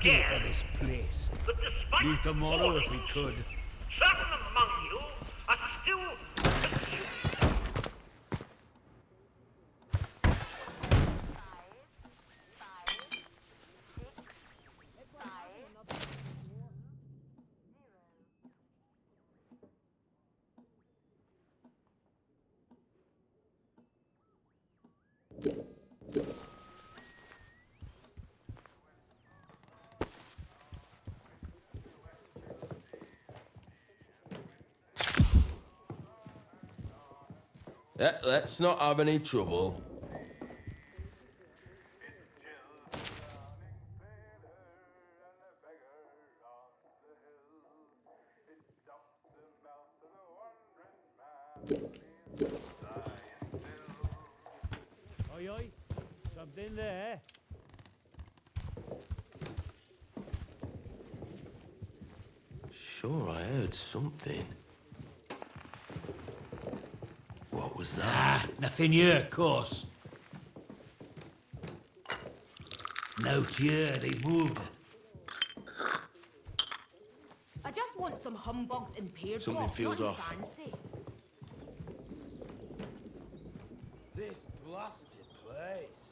do for this place? Leave tomorrow if we could. Certain among you are still Let's not have any trouble. Oi, oi. Something there. Sure, I heard something. What was that? Ah, nothing here, of course. No here, they moved. I just want some humbugs and pear Something drops, feels nothing off. fancy. This blasted place.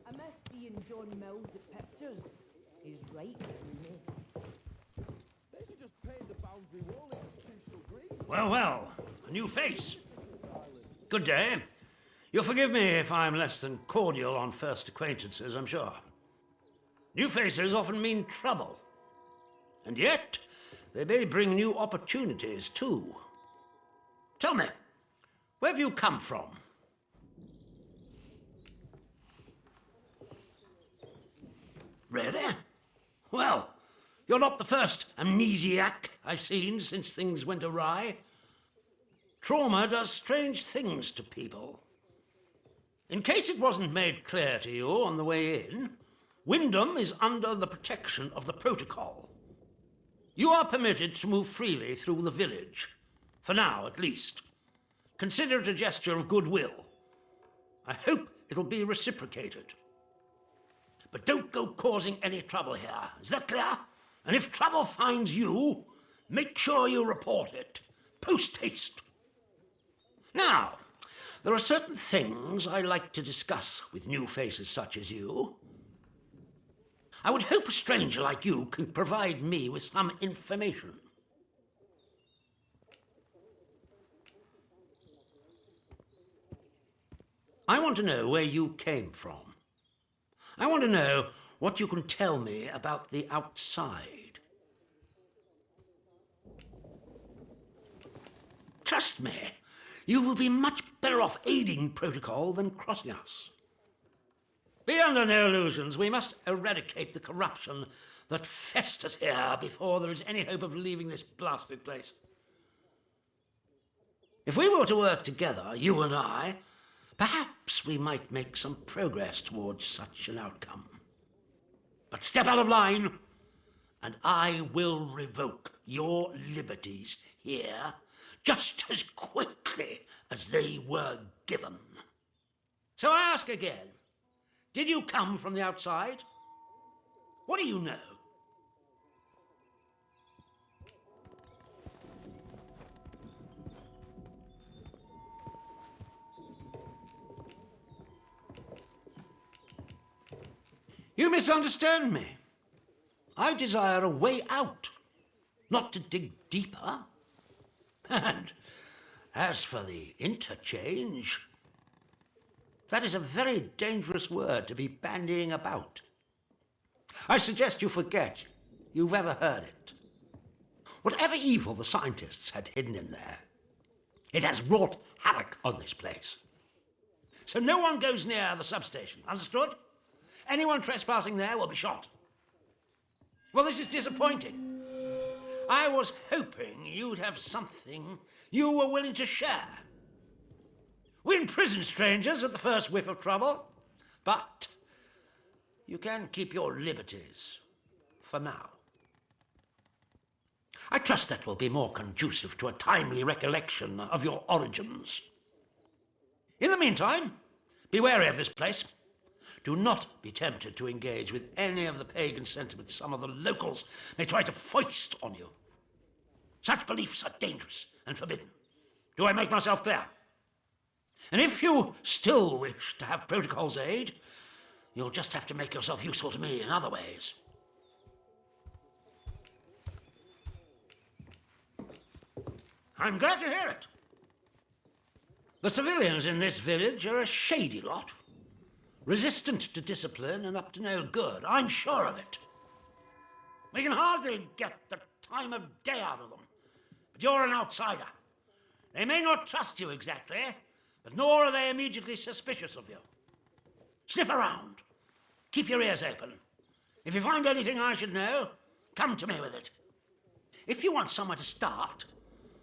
I miss seeing John Mills at pictures. He's right, truly. They should just paint the boundary wall institutional green. Well, well, a new face. Good day. You'll forgive me if I'm less than cordial on first acquaintances, I'm sure. New faces often mean trouble. And yet, they may bring new opportunities, too. Tell me, where have you come from? Really? Well, you're not the first amnesiac I've seen since things went awry. Trauma does strange things to people. In case it wasn't made clear to you on the way in, Wyndham is under the protection of the protocol. You are permitted to move freely through the village, for now at least. Consider it a gesture of goodwill. I hope it'll be reciprocated. But don't go causing any trouble here, is that clear? And if trouble finds you, make sure you report it, post haste. Now, there are certain things I like to discuss with new faces such as you. I would hope a stranger like you can provide me with some information. I want to know where you came from. I want to know what you can tell me about the outside. Trust me, you will be much better off aiding protocol than crossing us. Be under no illusions. We must eradicate the corruption that festers here before there is any hope of leaving this blasted place. If we were to work together, you and I, perhaps we might make some progress towards such an outcome. But step out of line, and I will revoke your liberties here just as quickly as they were given. So I ask again, did you come from the outside? What do you know? You misunderstand me. I desire a way out, not to dig deeper. And as for the interchange, that is a very dangerous word to be bandying about. I suggest you forget you've ever heard it. Whatever evil the scientists had hidden in there, it has wrought havoc on this place. So no one goes near the substation, understood? Anyone trespassing there will be shot. Well, this is disappointing. I was hoping you'd have something you were willing to share. We imprison strangers at the first whiff of trouble, but you can keep your liberties for now. I trust that will be more conducive to a timely recollection of your origins. In the meantime, be wary of this place. Do not be tempted to engage with any of the pagan sentiments some of the locals may try to foist on you. Such beliefs are dangerous and forbidden. Do I make myself clear? And if you still wish to have protocol's aid, you'll just have to make yourself useful to me in other ways. I'm glad to hear it. The civilians in this village are a shady lot, resistant to discipline and up to no good. I'm sure of it. We can hardly get the time of day out of them. But you're an outsider. They may not trust you exactly, but nor are they immediately suspicious of you. Sniff around. Keep your ears open. If you find anything I should know, come to me with it. If you want somewhere to start,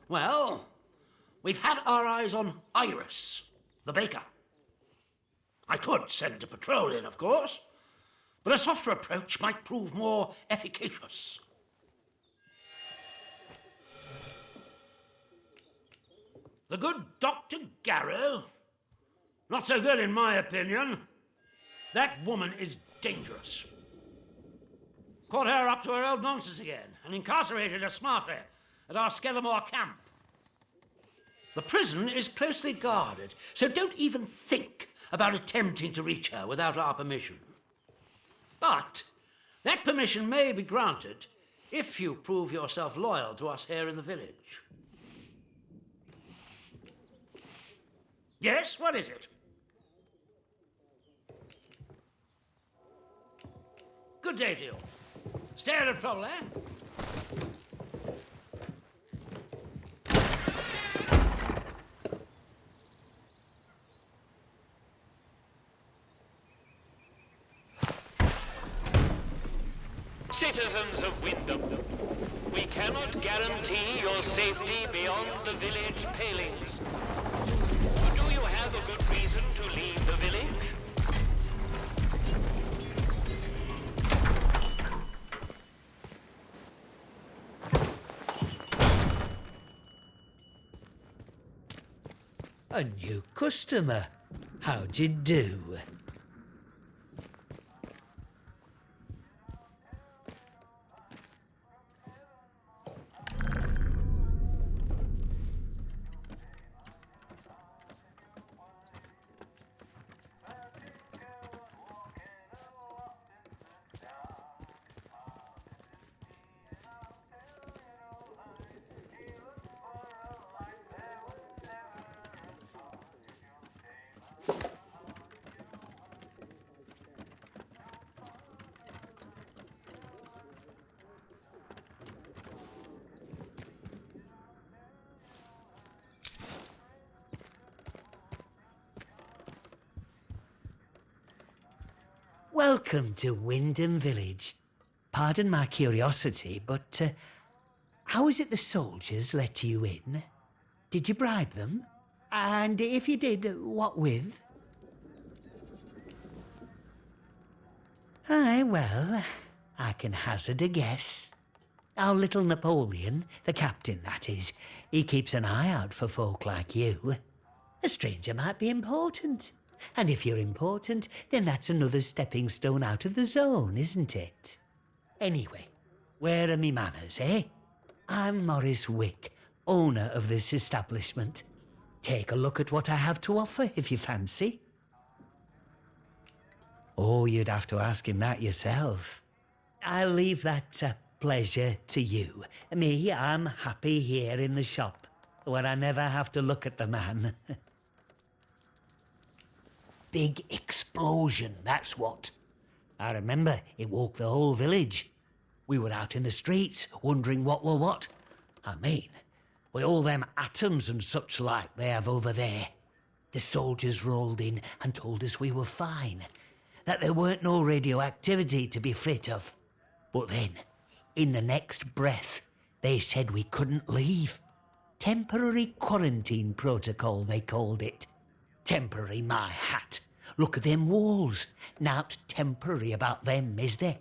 well, we've had our eyes on Iris, the baker. I could send a patrol in, of course, but a softer approach might prove more efficacious. The good Dr. Garrow? Not so good, in my opinion. That woman is dangerous. Caught her up to her old nonsense again and incarcerated her smartly at our Skethermore camp. The prison is closely guarded, so don't even think about attempting to reach her without our permission. But that permission may be granted if you prove yourself loyal to us here in the village. Yes, what is it? Good day to you. Stay out of trouble, eh? Citizens of Wyndham, we cannot guarantee your safety beyond the village palings. Do you have a good reason to leave the village? A new customer. How'd you do? Welcome to Wyndham Village. Pardon my curiosity, but how is it the soldiers let you in? Did you bribe them? And if you did, what with? Aye, well, I can hazard a guess. Our little Napoleon, the captain that is, he keeps an eye out for folk like you. A stranger might be important. And if you're important, then that's another stepping stone out of the zone, isn't it? Anyway, where are me manners, eh? I'm Morris Wick, owner of this establishment. Take a look at what I have to offer, if you fancy. Oh, you'd have to ask him that yourself. I'll leave that pleasure to you. Me, I'm happy here in the shop. where I never have to look at the man. Big explosion, that's what. I remember it woke the whole village. We were out in the streets, wondering what were what. I mean, with all them atoms and such like they have over there. The soldiers rolled in and told us we were fine, that there weren't no radioactivity to be frit of. But then, in the next breath, they said we couldn't leave. Temporary quarantine protocol, they called it. Temporary, my hat. Look at them walls. Nowt temporary about them, is there?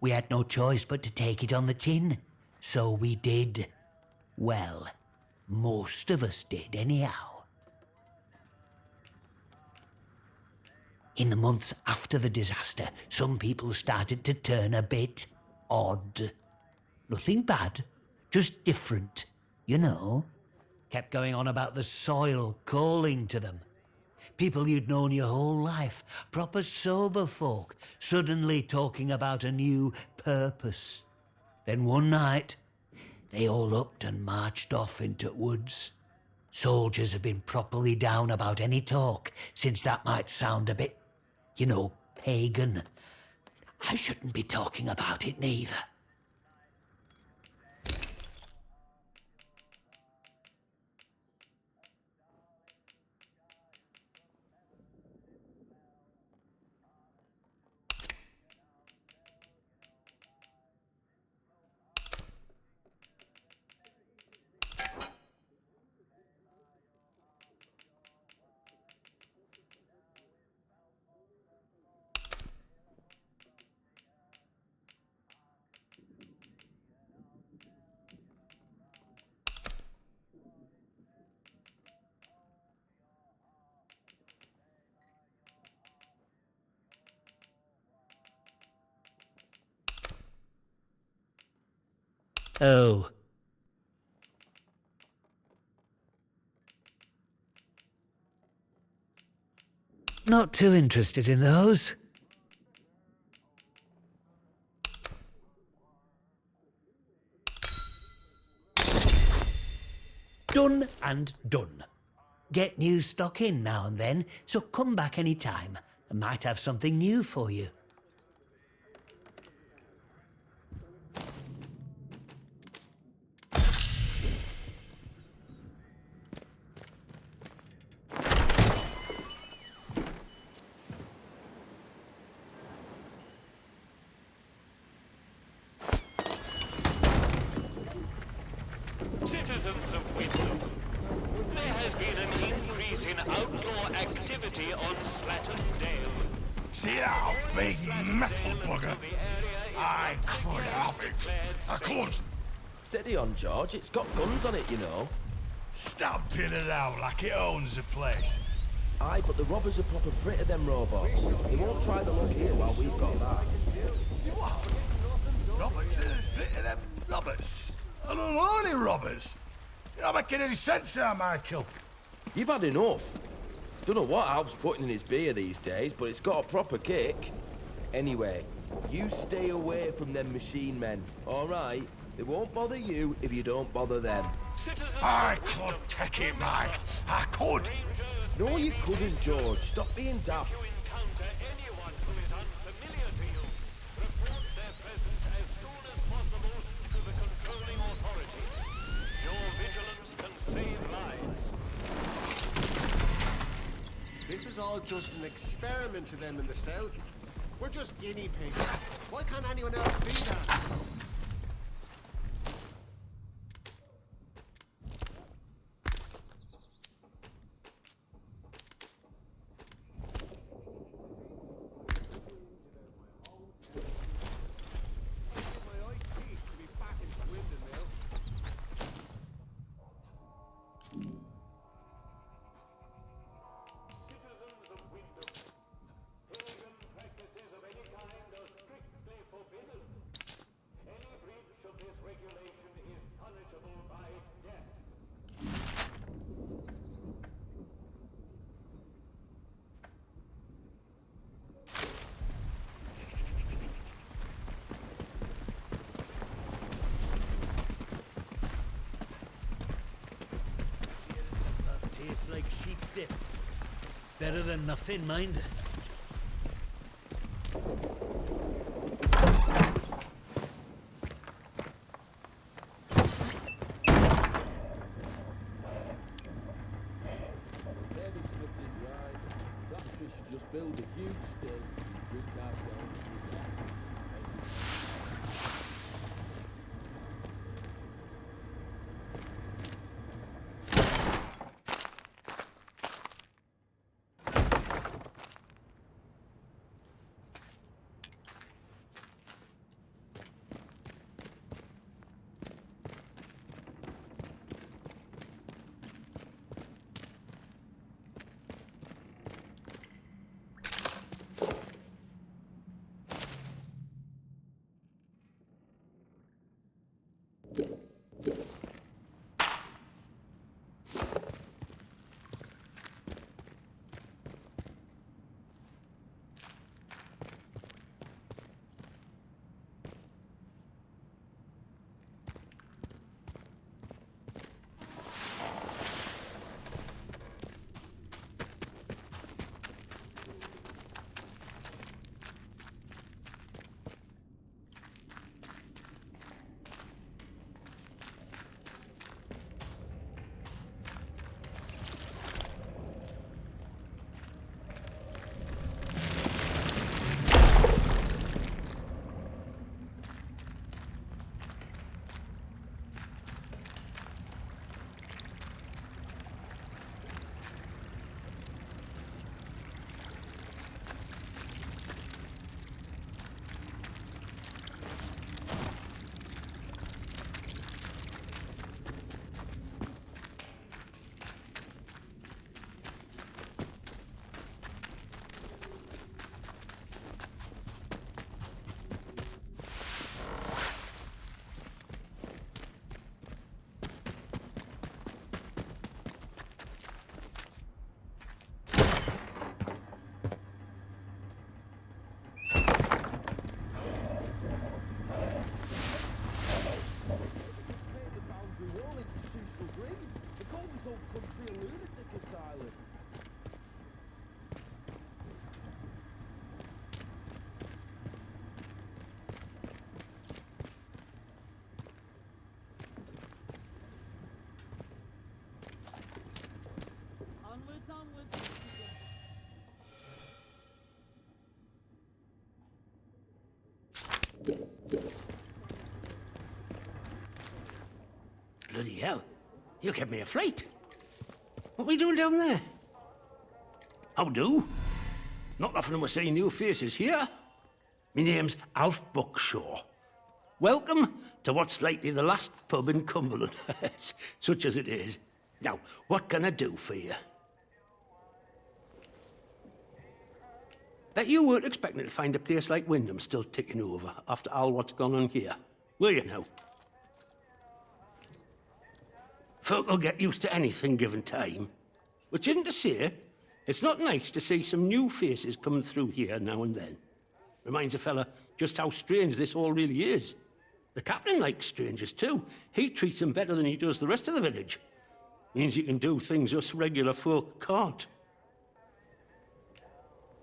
We had no choice but to take it on the chin. So we did. Well, most of us did, anyhow. In the months after the disaster, some people started to turn a bit odd. Nothing bad, just different, you know. Kept going on about the soil calling to them. People you'd known your whole life, proper sober folk, suddenly talking about a new purpose. Then one night, they all upped and marched off into woods. Soldiers have been properly down about any talk, since that might sound a bit, you know, pagan. I shouldn't be talking about it neither. Oh. Not too interested in those. Done and done. Get new stock in now and then, so come back any time. I might have something new for you. Citizens of Wyndham, there has been an increase in outdoor activity on Slatton Dale. See that big metal bugger? I could have it. I could. Steady on, George. It's got guns on it, you know. Stamping it out like it owns the place. Aye, but the robbers are proper frit of them robots. They won't try the luck here while we've got that. What? Roberts is fit of them Roberts. And unholy robbers. You're not making any sense there, Michael. You've had enough. Don't know what Alf's putting in his beer these days, but it's got a proper kick. Anyway, you stay away from them machine men, all right? They won't bother you if you don't bother them. I could take it, Mike. I could. No, you couldn't, George. Stop being daft. If you encounter anyone who is unfamiliar to you, report their presence as soon as possible to the controlling authority. Your vigilance can save lives. This is all just an experiment to them in the cell. We're just guinea pigs. Why can't anyone else see that? Citizens of Wyndham, pagan practices of any kind are strictly forbidden. Better than nothing, mind. Maybe Smith is right. Perhaps we should just build a huge stake and drink ourselves to death. Bloody hell. You kept me afloat. What are we doing down there? How do? Not often am I seeing new faces here. My name's Alf Buckshaw. Welcome to what's likely the last pub in Cumberland, such as it is. Now, what can I do for you? Bet you weren't expecting to find a place like Wyndham still ticking over after all what's gone on here, were you now? Folk will get used to anything given time. Which isn't to say, it's not nice to see some new faces coming through here now and then. Reminds a fella just how strange this all really is. The captain likes strangers too. He treats them better than he does the rest of the village. Means he can do things us regular folk can't.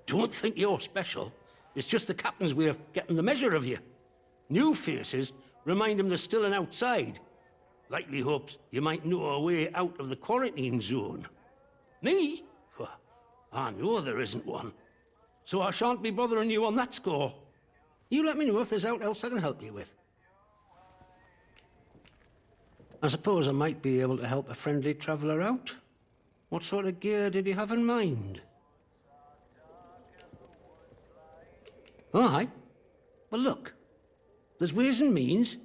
Don't think you're special. It's just the captain's way of getting the measure of you. New faces remind him there's still an outside. Likely hopes you might know a way out of the quarantine zone. Me? Well, I know there isn't one. So I shan't be bothering you on that score. You let me know if there's aught else I can help you with. I suppose I might be able to help a friendly traveller out. What sort of gear did you have in mind? Aye. Well, look. There's ways and means.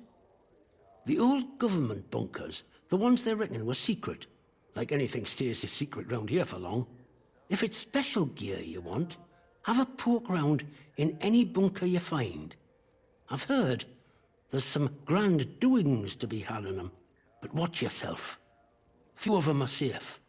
The old government bunkers, the ones they reckon were secret. Like anything stays a secret round here for long. If it's special gear you want, have a poke round in any bunker you find. I've heard there's some grand doings to be had in them, but watch yourself. Few of them are safe.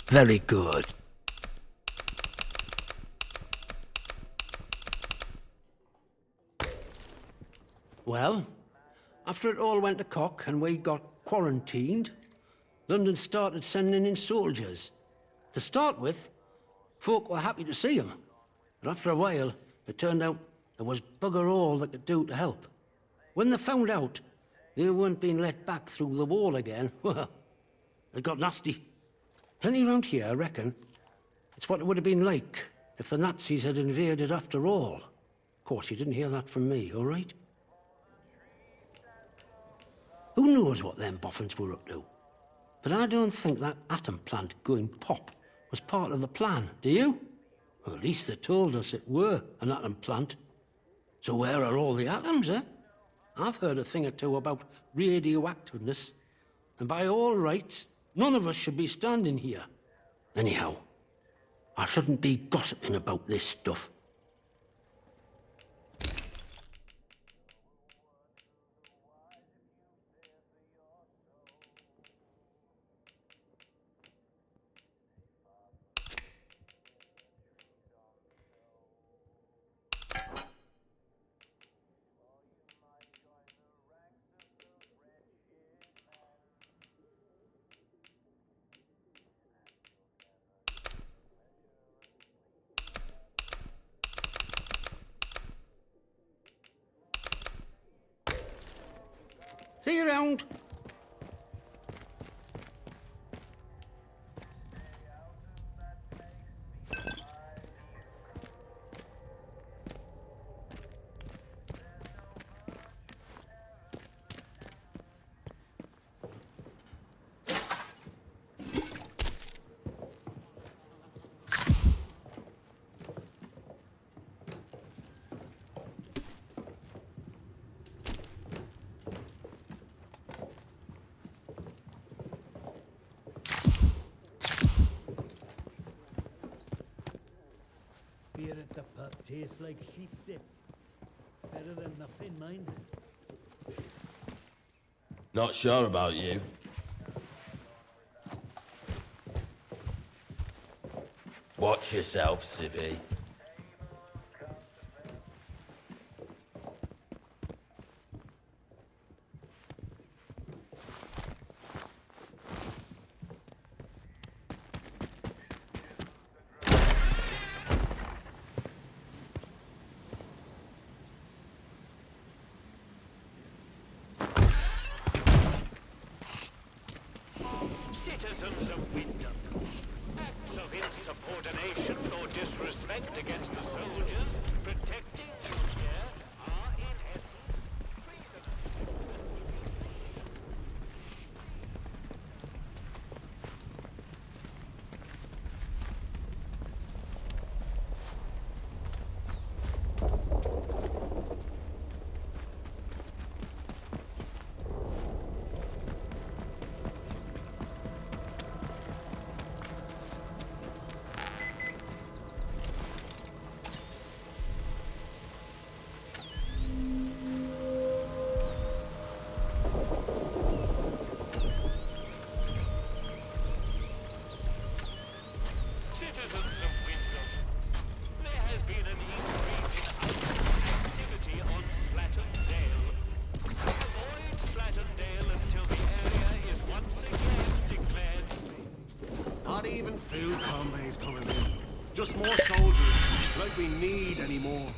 Very good. Well, after it all went to cock and we got quarantined, London started sending in soldiers. To start with, folk were happy to see them. But after a while, it turned out there was bugger all they could do to help. When they found out they weren't being let back through the wall again, well, it got nasty. Plenty round here, I reckon. It's what it would have been like if the Nazis had invaded after all. Of course, you didn't hear that from me, all right? Who knows what them boffins were up to? But I don't think that atom plant going pop was part of the plan, do you? Well, at least they told us it were an atom plant. So where are all the atoms, eh? I've heard a thing or two about radioactiveness, and by all rights, none of us should be standing here. Anyhow, I shouldn't be gossiping about this stuff. See you around. Beer at the pub tastes like sheep dip. Better than nothing, mind. Not sure about you. Watch yourself, civvy. Citizens of Wyndham, acts of insubordination or disrespect against the soldiers protecting you here are in essence treasonous. Citizens of Wyndham, there has been an increase in activity on Slattern Dale. Avoid Slattern Dale until the area is once again declared safe. Not even food convoys coming in. Just more soldiers, like we need any more.